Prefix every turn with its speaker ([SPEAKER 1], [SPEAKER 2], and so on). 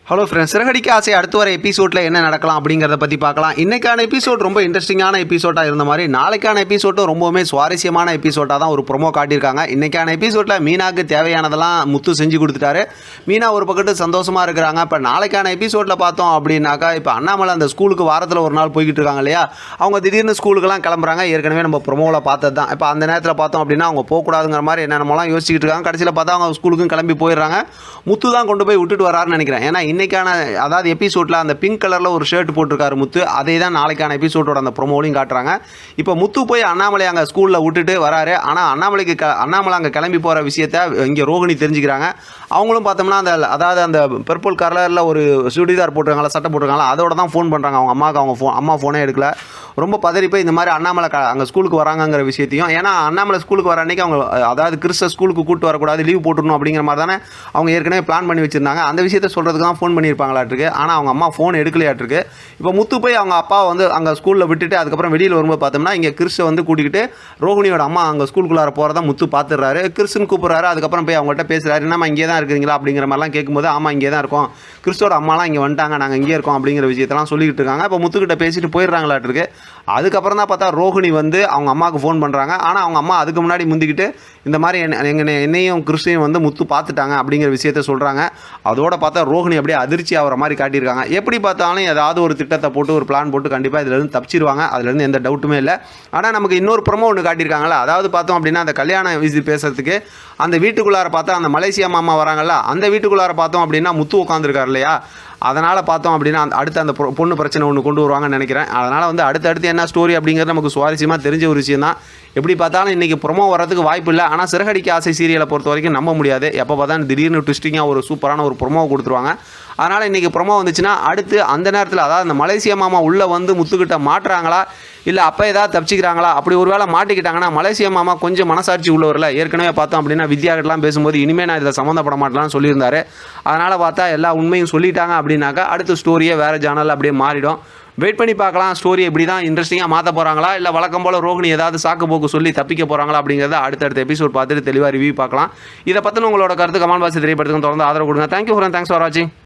[SPEAKER 1] Hello friends, Siragadikka ஆசை அடுத்து வர எபிசோடில் என்ன நடக்கலாம் அப்படிங்கிறத பற்றி பார்க்கலாம். இன்றைக்கான எபிசோட் ரொம்ப இன்ட்ரெஸ்டிங்கான எபிசோடாக இருந்த மாதிரி நாளைக்கான எபிசோட்டும் ரொம்பவுமே சுவாரஸ்யமான எபிசோட்டாக தான் ஒரு ப்ரொமோ காட்டியிருக்காங்க. இன்றைக்கான எபிசோடில் மீனாவுக்கு தேவையானதெல்லாம் முத்து செஞ்சு கொடுத்துட்டாரு. மீனா ஒரு பக்கத்து சந்தோஷமாக இருக்கிறாங்க. இப்போ நாளைக்கான எபிசோடில் பார்த்தோம் அப்படின்னாக்கா, இப்போ அண்ணாமலை அந்த ஸ்கூலுக்கு வாரத்தில் ஒரு நாள் போய்கிட்டு இருக்காங்க இல்லையா, அவங்க திடீர்னு ஸ்கூலுக்குலாம் கிளம்புறாங்க. ஏற்கனவே நம்ம ப்ரொமோவில் பார்த்தது தான். இப்போ அந்த நேரத்தில் பார்த்தோம் அப்படின்னா அவங்க போகக்கூடாதுங்கிற மாதிரி என்னென்னமோலாம் யோசிச்சுட்டு இருக்காங்க. கடைசியில் பார்த்தா அவங்க ஸ்கூலுக்கும் கிளம்பி போயிடுறாங்க. முத்து தான் கொண்டு போய் விட்டுட்டு வராருன்னு நினைக்கிறேன். ஏன்னா இன்றைக்கான அதாவது எபிசோடில் அந்த பிங்க் கலரில் ஒரு ஷர்ட் போட்டிருக்காரு முத்து. அதே தான் நாளைக்கான எபிசோடோட அந்த ப்ரொமோலையும் காட்டுறாங்க. இப்போ முத்து போய் அண்ணாமலை அங்கே ஸ்கூலில் விட்டுட்டு வராரு. ஆனால் அண்ணாமலை அங்கே கிளம்பி போகிற விஷயத்த இங்கே ரோகிணி தெரிஞ்சுக்கிறாங்க. அவங்களும் பார்த்தோம்னா அதாவது அந்த பர்பிள் கலரில் ஒரு சுடிதார் போட்டிருக்காங்களா, சட்டை போட்டிருக்காங்களா, அதோட தான் ஃபோன் பண்ணுறாங்க அவங்க அம்மாவுக்கு. அவங்க அம்மா ஃபோனே எடுக்கல. ரொம்ப பதறி போய் இந்த மாதிரி அண்ணாமலை அங்கே ஸ்கூலுக்கு வராங்கங்கிற விஷயத்தையும், ஏன்னா அண்ணாமலை ஸ்கூலுக்கு வர அன்றைக்கி அவங்க அதாவது கிறிஸ்ட ஸ்கூலுக்கு கூப்பிட்டு வரக்கூடாது, லீவ் போட்டுடணும் அப்படிங்கிற மாதிரி தானே அவங்க ஏற்கனவே பிளான் பண்ணி வச்சுருந்தாங்க. அந்த விஷயத்தை சொல்கிறதுக்கு தான் ஃபோன் பண்ணியிருப்பாங்களாட்டிருக்கு. ஆனால் அவங்க அம்மா ஃபோன் எடுக்கலையாட்டிருக்கு. இப்போ முத்து போய் அவங்க அப்பா வந்து அங்கே ஸ்கூலில் விட்டுட்டு அதுக்கப்புறம் வெளியில் வரும்போது பார்த்தோம்னா இங்கே கிறிஸ்ட வந்து கூட்டிக்கிட்டு ரோகிணியோட அம்மா அங்கே ஸ்கூலுக்குள்ளார போகிறதா முத்து பார்த்துடுறாரு. கிறிஸ்ன்னு கூப்பிட்றாரு. அதுக்கப்புறம் போய் அவங்கள்ட்ட பேசுகிறாரு. என்னம்மா இங்கே தான் இருக்கிறீங்களா அப்படிங்கிற மாதிரிலாம் கேட்கும்போது, ஆமாம் இங்கே தான் இருக்கோம், கிறிஸ்டோட அம்மாலாம் இங்கே வந்துட்டாங்க, நாங்கள் இங்கே இருக்கோம் அப்படிங்கிற விஷயத்தெல்லாம் சொல்லிக்கிட்டு இருக்காங்க. இப்போ முத்துக்கிட்ட பேசிட்டு போயிடுறாங்களாட்டிருக்கு. அதுக்கப்புறம் தான் பார்த்தா ரோகிணி வந்து அவங்க அம்மாவுக்கு ஃபோன் பண்ணுறாங்க. ஆனால் அவங்க அம்மா அதுக்கு முன்னாடி முந்திக்கிட்டு இந்த மாதிரி என்னையும் கிறிஸ்டையும் வந்து முத்து பார்த்துட்டாங்க அப்படிங்கிற விஷயத்த சொல்கிறாங்க. அதோட பார்த்தா ரோகிணி அப்படியே அதிர்ச்சி ஆகிற மாதிரி காட்டியிருக்காங்க. எப்படி பார்த்தாலும் ஏதாவது ஒரு திட்டத்தை போட்டு ஒரு பிளான் போட்டு கண்டிப்பாக இதிலேருந்து தப்பிச்சிருவாங்க. அதுலேருந்து எந்த டவுட்டுமே இல்லை. ஆனால் நமக்கு இன்னொரு ப்ரொமோ ஒன்று காட்டியிருக்காங்களா, அதாவது பார்த்தோம் அப்படின்னா அந்த கல்யாண விஷயம் பேசுறதுக்கு அந்த வீட்டுக்குள்ளார பார்த்தா அந்த மலேசியா மாமா வராங்கல்ல, அந்த வீட்டுக்குள்ளார பார்த்தோம் அப்படின்னா முத்து உட்காந்துருக்காரு இல்லையா, அதனால் பார்த்தோம் அப்படின்னா அடுத்த அந்த பொண்ணு பிரச்சனை ஒன்று கொண்டு வருவாங்கன்னு நினைக்கிறேன். அதனால் வந்து அடுத்தடுத்து என்ன ஸ்டோரி அப்படிங்கிறது நமக்கு சுவாரஸ்யமாக தெரிஞ்ச ஒரு விஷயம் தான். எப்படி பார்த்தாலும் இன்றைக்கி ப்ரொமோ வரதுக்கு வாய்ப்பு இல்லை. ஆனால் சிறகடிக்க ஆசை சீரியலை பொறுத்த வரைக்கும் நம்ப முடியாது. எப்போ பார்த்தா திடீர்னு ட்விஸ்டிங்காக ஒரு சூப்பரான ஒரு ப்ரொமோ கொடுத்துருவாங்க. அதனால் இன்றைக்கி ப்ரொமோ வந்துச்சுன்னா அடுத்து அந்த நேரத்தில் அதாவது அந்த மலேசியா மாமா உள்ளே வந்து முத்துக்கிட்ட மாட்டுறாங்களா, இல்லை அப்போ ஏதாவது தப்பிச்சிக்கிறாங்களா, அப்படி ஒரு வேளை மாட்டிக்கிட்டாங்கன்னா மலேசியா மாமா கொஞ்சம் மனசாட்சி உள்ளவரில். ஏற்கனவே பார்த்தோம் அப்படின்னா வித்யாகிட்டலாம் பேசும்போது இனிமேல் நான் இதில் சம்மந்தப்பட மாட்டேலான்னு சொல்லியிருந்தாரு. அதனால் பார்த்தா எல்லா உண்மையும் சொல்லிட்டாங்க அப்படின்னாக்கா அடுத்த ஸ்டோரியே வேறு ஜானல் அப்படியே மாறிடும். வெயிட் பண்ணி பார்க்கலாம். ஸ்டோரி எப்படி தான் இன்ட்ரெஸ்டிங்காக மாற்ற போகிறாங்களா, இல்லை வழக்கம் போல் ரோகிணி ஏதாவது சாக்கு போக்கு சொல்லி தப்பிக்க போகிறாங்களா அப்படிங்கிறத அடுத்தடுத்த எபிசோட் பார்த்துட்டு தெளிவாக ரிவ்யூ பார்க்கலாம். இதை பற்றின உங்களோட கருத்து கமெண்ட் பாக்ஸில் தெரியப்படுத்துங்க. தொடர்ந்து ஆதரவு கொடுங்க. தேங்க்யூ ஃபார் வாட்சிங்.